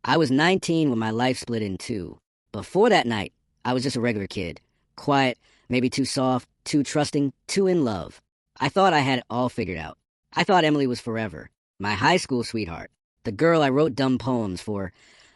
I was 19 when my life split in two. Before that night, I was just a regular kid. Quiet, maybe too soft, too trusting, too in love. I thought I had it all figured out. I thought Emily was forever. My high school sweetheart. The girl I wrote dumb poems for.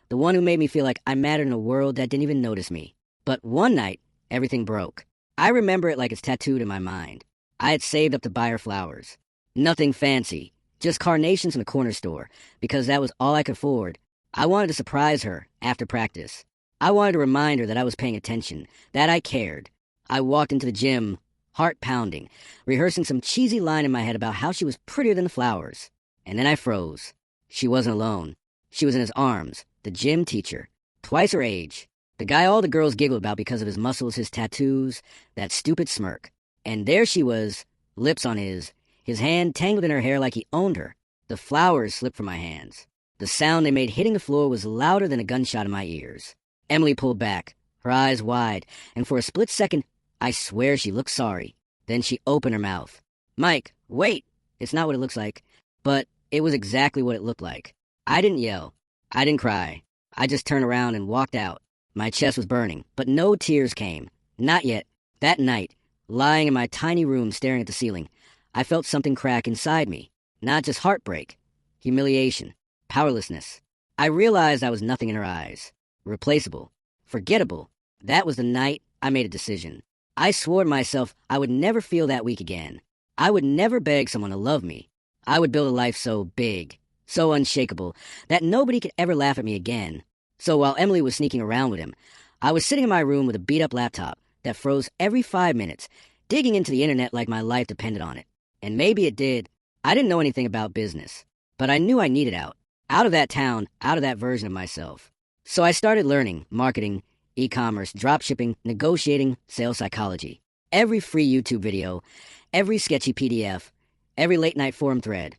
The one who made me feel like I mattered in a world that didn't even notice me. But one night, everything broke. I remember it like it's tattooed in my mind. I had saved up to buy her flowers. Nothing fancy. Just carnations from the corner store, because that was all I could afford. I wanted to surprise her after practice. I wanted to remind her that I was paying attention, that I cared. I walked into the gym, heart pounding, rehearsing some cheesy line in my head about how she was prettier than the flowers. And then I froze. She wasn't alone. She was in his arms, the gym teacher, twice her age, the guy all the girls giggled about because of his muscles, his tattoos, that stupid smirk. And there she was, lips on his hand tangled in her hair like he owned her. The flowers slipped from my hands. The sound they made hitting the floor was louder than a gunshot in my ears. Emily pulled back, her eyes wide, and for a split second, I swear she looked sorry. Then she opened her mouth. Mike, wait! It's not what it looks like. But it was exactly what it looked like. I didn't yell. I didn't cry. I just turned around and walked out. My chest was burning, but no tears came. Not yet. That night, lying in my tiny room staring at the ceiling, I felt something crack inside me. Not just heartbreak. Humiliation. Powerlessness. I realized I was nothing in her eyes. Replaceable. Forgettable. That was the night I made a decision. I swore to myself I would never feel that weak again. I would never beg someone to love me. I would build a life so big, so unshakable, that nobody could ever laugh at me again. So while Emily was sneaking around with him, I was sitting in my room with a beat-up laptop that froze every 5 minutes, digging into the internet like my life depended on it. And maybe it did. I didn't know anything about business, but I knew I needed out. Out of that town, out of that version of myself. So I started learning marketing, e-commerce, dropshipping, negotiating, sales psychology. Every free YouTube video, every sketchy PDF, every late-night forum thread.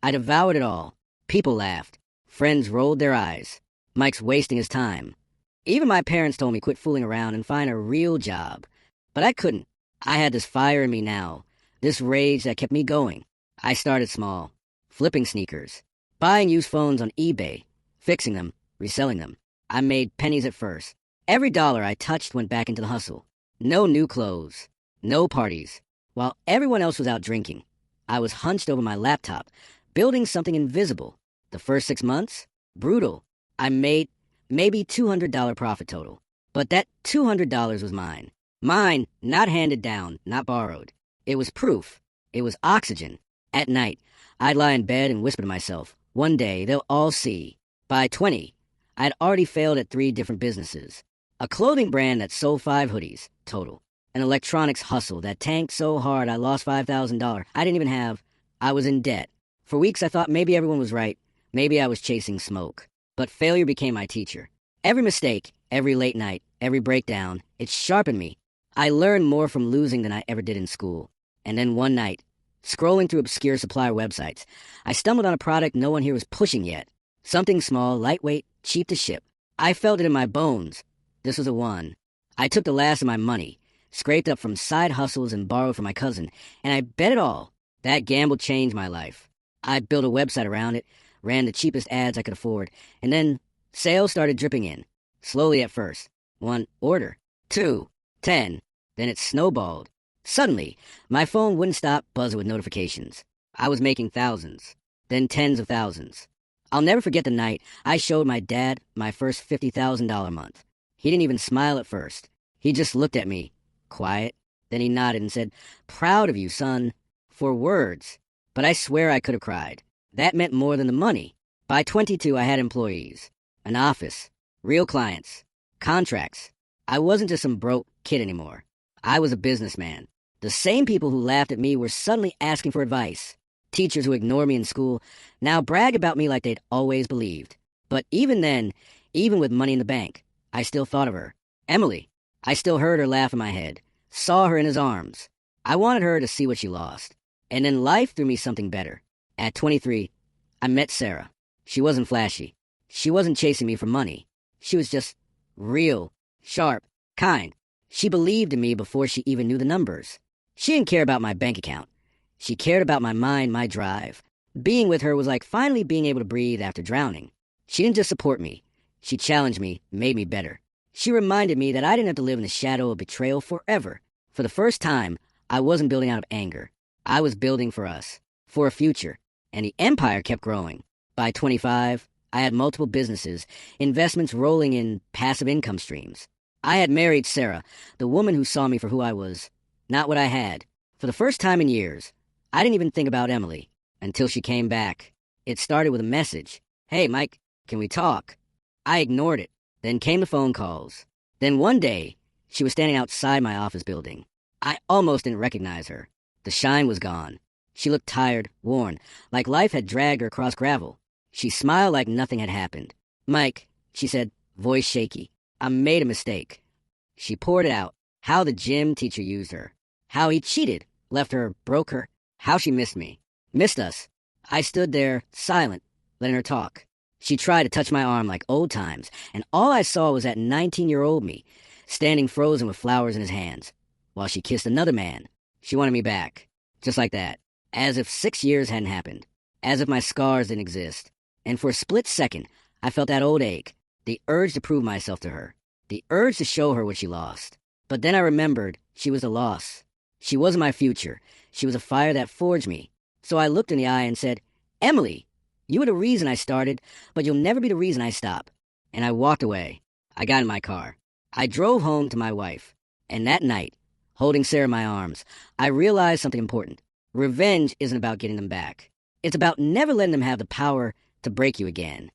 I devoured it all. People laughed. Friends rolled their eyes. Mike's wasting his time. Even my parents told me quit fooling around and find a real job. But I couldn't. I had this fire in me now. This rage that kept me going. I started small. Flipping sneakers. Buying used phones on eBay. Fixing them. Reselling them. I made pennies at first. Every dollar I touched went back into the hustle. No new clothes. No parties. While everyone else was out drinking, I was hunched over my laptop, building something invisible. The first 6 months? Brutal. I made maybe $200 profit total. But that $200 was mine. Mine, not handed down, not borrowed. It was proof. It was oxygen. At night, I'd lie in bed and whisper to myself, one day they'll all see. By 20, I'd already failed at 3 different businesses. A clothing brand that sold 5 hoodies, total. An electronics hustle that tanked so hard I lost $5,000 I didn't even have. I was in debt. For weeks I thought maybe everyone was right. Maybe I was chasing smoke. But failure became my teacher. Every mistake, every late night, every breakdown, it sharpened me. I learned more from losing than I ever did in school. And then one night, scrolling through obscure supplier websites, I stumbled on a product no one here was pushing yet. Something small, lightweight, cheap to ship. I felt it in my bones. This was a one. I took the last of my money, scraped up from side hustles and borrowed from my cousin, and I bet it all. That gamble changed my life. I built a website around it, ran the cheapest ads I could afford, and then sales started dripping in. Slowly at first. 1 order, 2, 10, then it snowballed. Suddenly, my phone wouldn't stop buzzing with notifications. I was making thousands, then tens of thousands. I'll never forget the night I showed my dad my first $50,000 month. He didn't even smile at first. He just looked at me, quiet. Then he nodded and said, "Proud of you, son," for words. But I swear I could have cried. That meant more than the money. By 22, I had employees, an office, real clients, contracts. I wasn't just some broke kid anymore. I was a businessman. The same people who laughed at me were suddenly asking for advice. Teachers who ignored me in school now brag about me like they'd always believed. But even then, even with money in the bank, I still thought of her. Emily. I still heard her laugh in my head, saw her in his arms. I wanted her to see what she lost. And then life threw me something better. At 23, I met Sarah. She wasn't flashy. She wasn't chasing me for money. She was just real, sharp, kind. She believed in me before she even knew the numbers. She didn't care about my bank account. She cared about my mind, my drive. Being with her was like finally being able to breathe after drowning. She didn't just support me. She challenged me, made me better. She reminded me that I didn't have to live in the shadow of betrayal forever. For the first time, I wasn't building out of anger. I was building for us, for a future. And the empire kept growing. By 25, I had multiple businesses, investments rolling in passive income streams. I had married Sarah, the woman who saw me for who I was, not what I had. For the first time in years, I didn't even think about Emily until she came back. It started with a message. Hey, Mike, can we talk? I ignored it. Then came the phone calls. Then one day, she was standing outside my office building. I almost didn't recognize her. The shine was gone. She looked tired, worn, like life had dragged her across gravel. She smiled like nothing had happened. Mike, she said, voice shaky, I made a mistake. She poured it out. How the gym teacher used her. How he cheated, left her, broke her. How she missed me. Missed us. I stood there, silent, letting her talk. She tried to touch my arm like old times, and all I saw was that 19-year-old me, standing frozen with flowers in his hands, while she kissed another man. She wanted me back. Just like that. As if 6 years hadn't happened. As if my scars didn't exist. And for a split second, I felt that old ache, the urge to prove myself to her, the urge to show her what she lost. But then I remembered she was a loss. She wasn't my future. She was a fire that forged me. So I looked in the eye and said, Emily, you were the reason I started, but you'll never be the reason I stop. And I walked away. I got in my car. I drove home to my wife. And that night, holding Sarah in my arms, I realized something important. Revenge isn't about getting them back. It's about never letting them have the power to break you again.